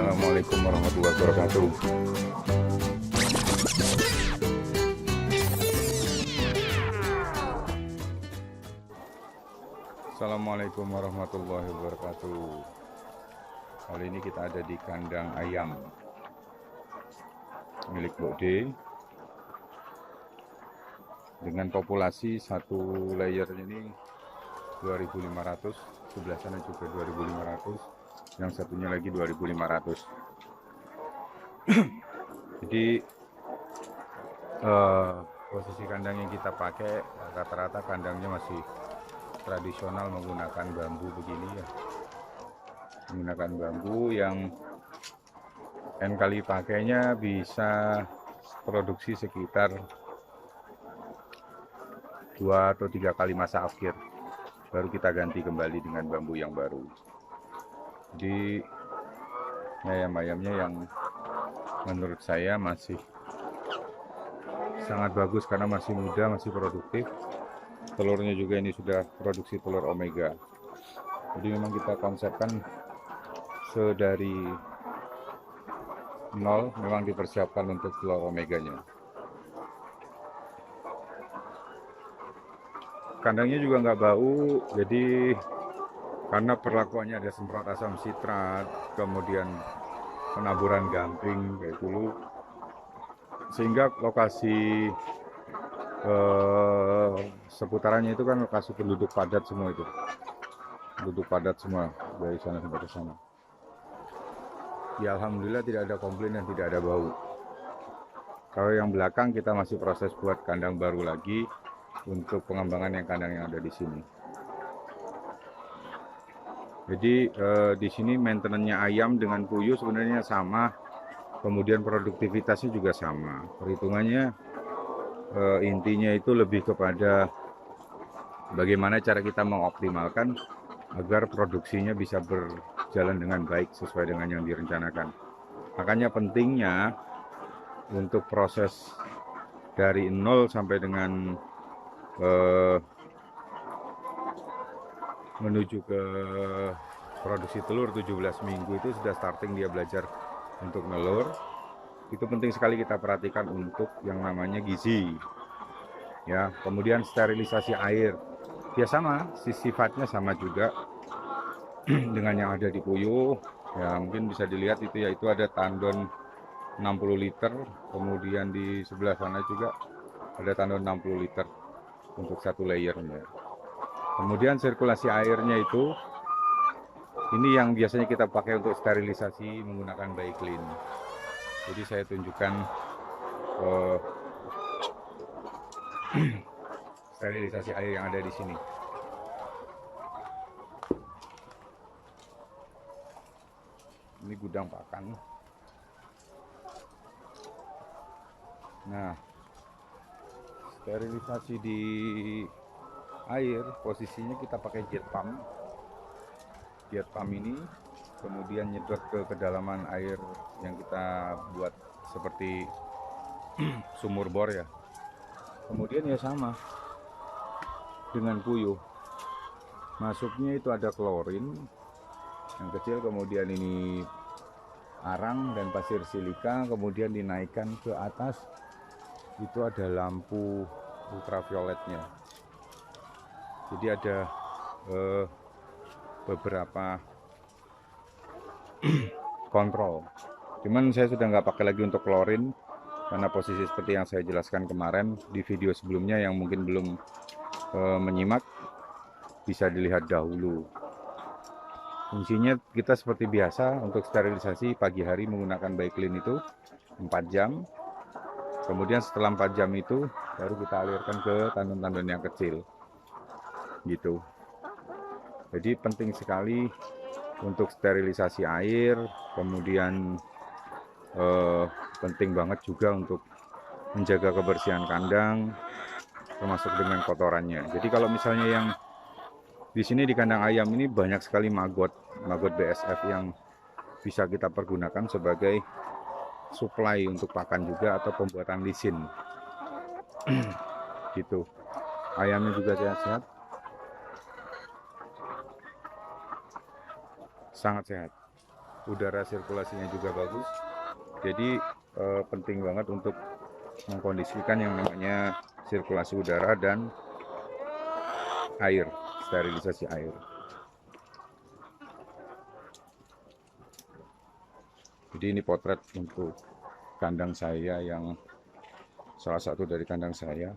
Assalamualaikum warahmatullahi wabarakatuh. Assalamualaikum warahmatullahi wabarakatuh. Kali ini kita ada di kandang ayam milik Bokde dengan populasi satu layer ini 2.500, sebelah sana juga 2.500, yang satunya lagi 2.500. Jadi posisi kandang yang kita pakai rata-rata kandangnya masih tradisional menggunakan bambu begini ya, menggunakan bambu yang N kali pakainya bisa produksi sekitar 2 atau 3 kali masa akhir, baru kita ganti kembali dengan bambu yang baru. Jadi ayam-ayamnya yang menurut saya masih sangat bagus karena masih muda, masih produktif. Telurnya juga ini sudah produksi telur omega. Jadi memang kita konsepkan sedari nol memang dipersiapkan untuk telur omeganya. Kandangnya juga nggak bau, jadi karena perlakuannya ada semprot asam sitrat, kemudian penaburan gamping kayak dulu, sehingga lokasi seputarannya itu kan lokasi penduduk padat semua, itu penduduk padat semua dari sana sampai ke sana. Ya alhamdulillah tidak ada komplain dan tidak ada bau. Kalau yang belakang kita masih proses buat kandang baru lagi untuk pengembangan yang kandang yang ada di sini. Jadi di sini maintenance-nya ayam dengan puyuh sebenarnya sama, kemudian produktivitasnya juga sama. Perhitungannya intinya itu lebih kepada bagaimana cara kita mengoptimalkan agar produksinya bisa berjalan dengan baik sesuai dengan yang direncanakan. Makanya pentingnya untuk proses dari nol sampai dengan menuju ke produksi telur 17 minggu itu sudah starting dia belajar untuk nelur. Itu penting sekali kita perhatikan untuk yang namanya gizi ya. Kemudian sterilisasi air ya sama, sifatnya sama juga dengan yang ada di puyuh ya. Mungkin bisa dilihat itu ya, itu ada tandon 60 liter, kemudian di sebelah sana juga ada tandon 60 liter untuk satu layernya. Kemudian sirkulasi airnya itu, ini yang biasanya kita pakai untuk sterilisasi menggunakan Baiklin. Jadi saya tunjukkan sterilisasi air yang ada di sini. Ini gudang pakan. Nah, sterilisasi di air posisinya kita pakai jet pump. Jet pump ini kemudian nyedot ke kedalaman air yang kita buat seperti sumur bor ya. Kemudian ya sama dengan puyuh, masuknya itu ada klorin yang kecil, kemudian ini arang dan pasir silika, kemudian dinaikkan ke atas itu ada lampu ultravioletnya. Jadi ada beberapa kontrol. Cuman saya sudah nggak pakai lagi untuk klorin karena posisi seperti yang saya jelaskan kemarin di video sebelumnya, yang mungkin belum menyimak bisa dilihat dahulu. Fungsinya kita seperti biasa untuk sterilisasi pagi hari menggunakan Baiklin itu 4 jam. Kemudian setelah 4 jam itu baru kita alirkan ke tandon-tandon yang kecil. Gitu. Jadi penting sekali untuk sterilisasi air, kemudian penting banget juga untuk menjaga kebersihan kandang, termasuk dengan kotorannya. Jadi kalau misalnya yang di sini di kandang ayam ini banyak sekali maggot BSF yang bisa kita pergunakan sebagai supply untuk pakan juga atau pembuatan lisin. Gitu. Ayamnya juga sehat-sehat. Sangat sehat. udara sirkulasinya juga bagus. Jadi penting banget untuk mengkondisikan yang namanya sirkulasi udara dan air, sterilisasi air. Jadi ini potret untuk kandang saya, yang salah satu dari kandang saya.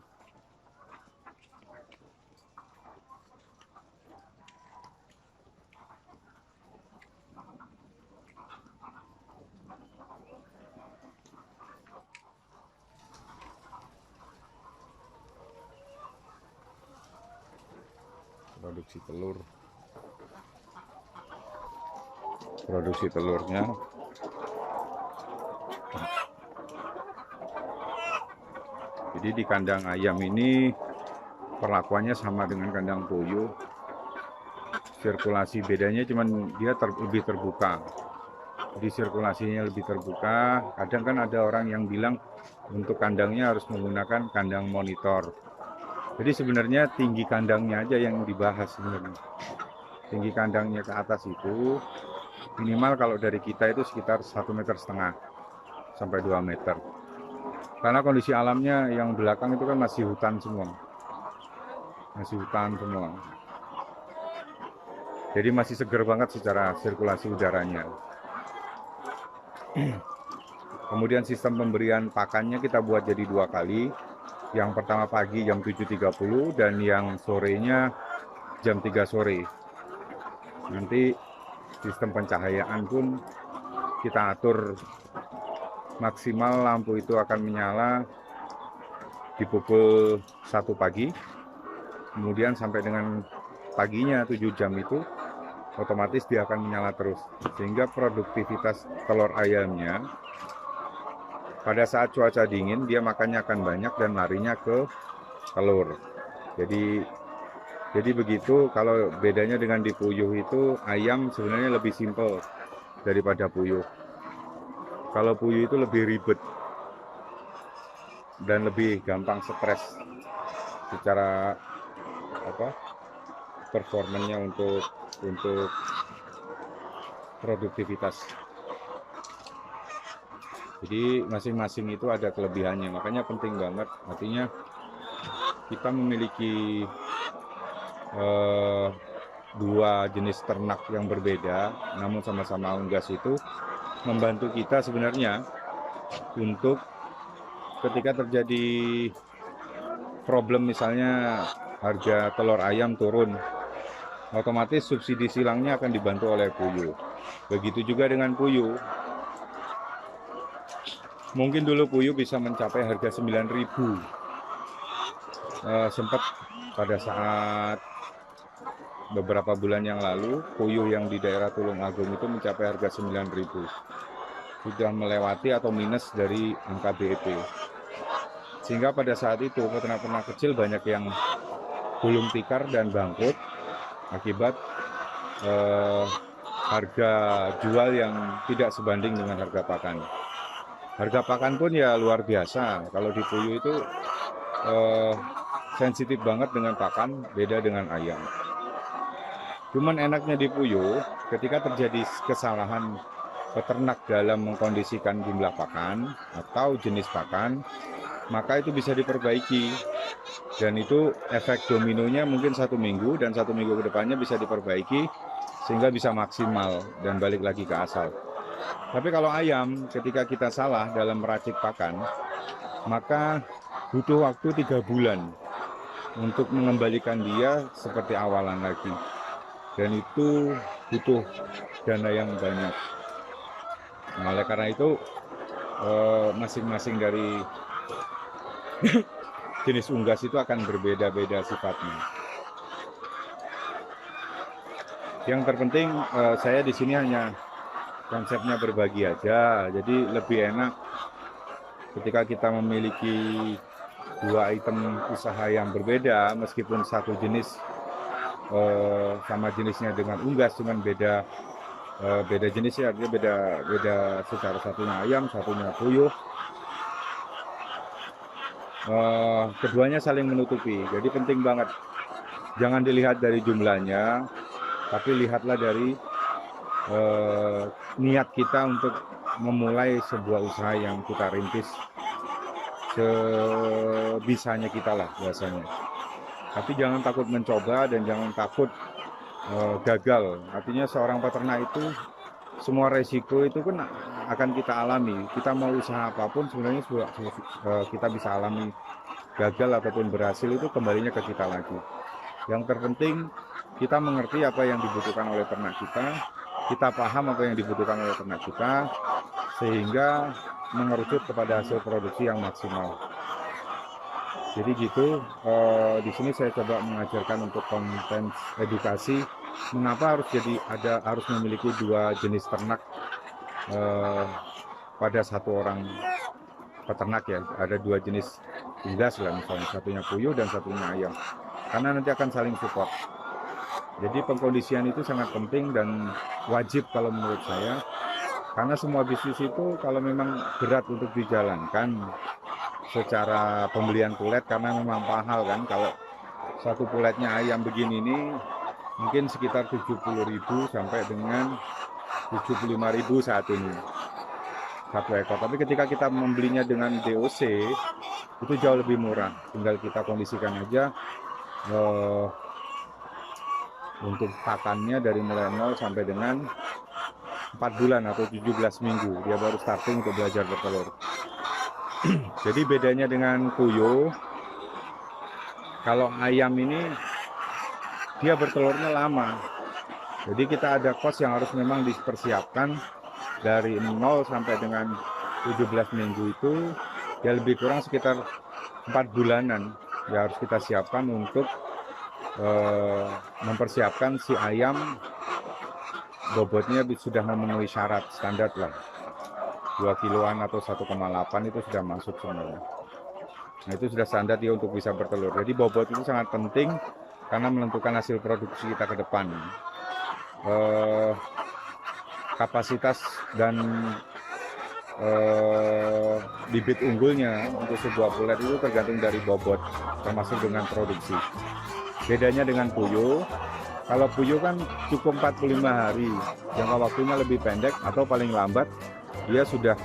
Produksi telurnya. Jadi di kandang ayam ini perlakuannya sama dengan kandang puyuh. Sirkulasi bedanya cuman dia lebih terbuka. Jadi sirkulasinya lebih terbuka. Kadang kan ada orang yang bilang untuk kandangnya harus menggunakan kandang monitor. Jadi sebenarnya tinggi kandangnya aja yang dibahas sebenarnya. Tinggi kandangnya ke atas itu minimal kalau dari kita itu sekitar 1,5 meter sampai 2 meter. Karena kondisi alamnya yang belakang itu kan masih hutan semua. Jadi masih seger banget secara sirkulasi udaranya. Kemudian sistem pemberian pakannya kita buat jadi 2 kali. Yang pertama pagi jam 7.30 dan yang sorenya jam 3 sore. Nanti sistem pencahayaan pun kita atur maksimal lampu itu akan menyala di pukul 1 pagi. Kemudian sampai dengan paginya 7 jam itu otomatis dia akan menyala terus. Sehingga produktivitas telur ayamnya pada saat cuaca dingin dia makannya akan banyak dan larinya ke telur. Jadi begitu. Kalau bedanya dengan di puyuh itu, ayam sebenarnya lebih simpel daripada puyuh. Kalau puyuh itu lebih ribet dan lebih gampang stres secara performanya untuk produktivitas. Jadi masing-masing itu ada kelebihannya, makanya penting banget. Artinya kita memiliki 2 jenis ternak yang berbeda, namun sama-sama unggas itu membantu kita sebenarnya untuk ketika terjadi problem, misalnya harga telur ayam turun, otomatis subsidi silangnya akan dibantu oleh puyuh. Begitu juga dengan puyuh. Mungkin dulu puyuh bisa mencapai harga 9.000. Sempat pada saat beberapa bulan yang lalu, puyuh yang di daerah Tulungagung itu mencapai harga 9.000. Sudah melewati atau minus dari angka BEP. Sehingga pada saat itu peternak-peternak kecil banyak yang gulung tikar dan bangkrut akibat harga jual yang tidak sebanding dengan harga pakan. Harga pakan pun ya luar biasa. Kalau di puyuh itu sensitif banget dengan pakan, beda dengan ayam. Cuman enaknya di puyuh, ketika terjadi kesalahan peternak dalam mengkondisikan jumlah pakan atau jenis pakan, maka itu bisa diperbaiki. Dan itu efek dominonya mungkin 1 minggu, dan 1 minggu ke depannya bisa diperbaiki sehingga bisa maksimal dan balik lagi ke asal. Tapi kalau ayam, ketika kita salah dalam meracik pakan, maka butuh waktu 3 bulan untuk mengembalikan dia seperti awalan lagi. Dan itu butuh dana yang banyak. Nah, oleh karena itu masing-masing dari jenis unggas itu akan berbeda-beda sifatnya. Yang terpenting saya di sini hanya konsepnya berbagi aja. Jadi lebih enak ketika kita memiliki 2 item usaha yang berbeda, meskipun satu jenis sama jenisnya dengan unggas, cuman beda jenisnya, artinya beda secara, satunya ayam, satunya puyuh. Keduanya saling menutupi. Jadi penting banget, jangan dilihat dari jumlahnya, tapi lihatlah dari eh, niat kita untuk memulai sebuah usaha yang kita rintis sebisanya kita lah biasanya. Tapi jangan takut mencoba dan jangan takut gagal. Artinya seorang peternak itu semua resiko itu kan akan kita alami. Kita mau usaha apapun sebenarnya kita bisa alami gagal ataupun berhasil, itu kembalinya ke kita lagi. Yang terpenting kita mengerti apa yang dibutuhkan oleh ternak kita paham apa yang dibutuhkan oleh ternak kita, sehingga mengerucut kepada hasil produksi yang maksimal. Jadi gitu, di sini saya coba mengajarkan untuk konten edukasi mengapa harus memiliki dua jenis ternak pada satu orang peternak ya. Ada dua jenis unggas lah, misalnya satunya puyuh dan satunya ayam, karena nanti akan saling support. Jadi pengkondisian itu sangat penting dan wajib kalau menurut saya, karena semua bisnis itu kalau memang berat untuk dijalankan secara pembelian pulet, karena memang mahal kan. Kalau satu puletnya ayam begini ini mungkin sekitar 70.000 sampai dengan 75.000 saat ini satu ekor. Tapi ketika kita membelinya dengan DOC itu jauh lebih murah, tinggal kita kondisikan aja untuk pakannya dari mulai 0 sampai dengan 4 bulan atau 17 minggu dia baru starting untuk belajar bertelur. Jadi bedanya dengan puyuh, kalau ayam ini dia bertelurnya lama, jadi kita ada kos yang harus memang dipersiapkan dari 0 sampai dengan 17 minggu itu ya lebih kurang sekitar 4 bulanan ya harus kita siapkan untuk mempersiapkan si ayam bobotnya sudah memenuhi syarat standar lah, 2 kiloan atau 1,8 itu sudah masuk sebenarnya. Nah itu sudah standar dia untuk bisa bertelur. Jadi bobot itu sangat penting karena menentukan hasil produksi kita ke depan. Kapasitas dan bibit unggulnya untuk sebuah pulet itu tergantung dari bobot, termasuk dengan produksi. Bedanya dengan puyuh, kalau puyuh kan cukup 45 hari, jangka waktunya lebih pendek atau paling lambat dia sudah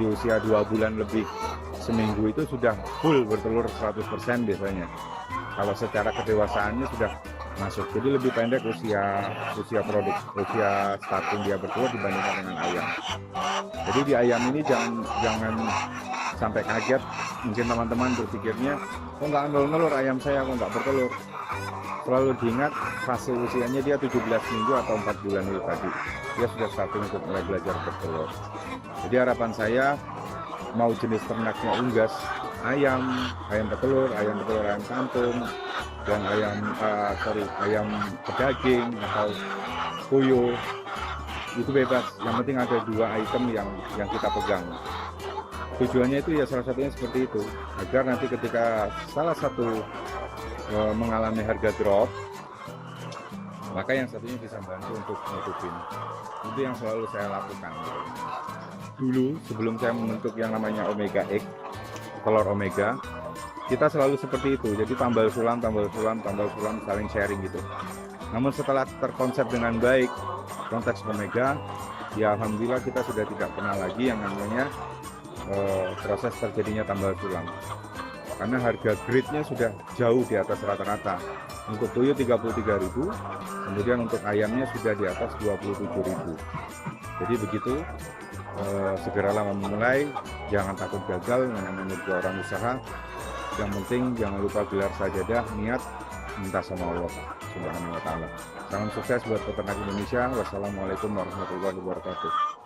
di usia 2 bulan lebih, seminggu itu sudah full bertelur 100% biasanya. Kalau secara kedewasaannya sudah masuk, jadi lebih pendek usia starting dia bertelur dibandingkan dengan ayam. Jadi di ayam ini jangan sampai kaget. Mungkin teman-teman berpikirnya, kok nggak nelur ayam saya, kok nggak bertelur. Selalu diingat fase usianya dia 17 minggu atau 4 bulan itu tadi, dia sudah starting untuk mulai belajar bertelur. Jadi harapan saya, mau jenis ternaknya unggas, ayam petelur, ayam kampung, dan ayam pedaging atau puyuh, itu bebas. Yang penting ada 2 item yang kita pegang. Tujuannya itu ya salah satunya seperti itu, agar nanti ketika salah satu mengalami harga drop, maka yang satunya bisa bantu untuk nutupin. Itu yang selalu saya lakukan. Dulu sebelum saya membentuk yang namanya Omega Egg, telur Omega, kita selalu seperti itu. Jadi tambal sulam saling sharing gitu. Namun setelah terkonsep dengan baik konteks Omega, ya alhamdulillah kita sudah tidak pernah lagi yang namanya proses terjadinya tambal sulam. Karena harga grade-nya sudah jauh di atas rata-rata. Untuk puyuh 33.000, kemudian untuk ayamnya sudah di atas 27.000. Jadi begitu, segeralah memulai, jangan takut gagal, namanya orang usaha. Yang penting jangan lupa gelar sajadah, niat, minta sama Allah Subhanahu wa Ta'ala. Salam sukses buat peternak Indonesia. Wassalamualaikum warahmatullahi wabarakatuh.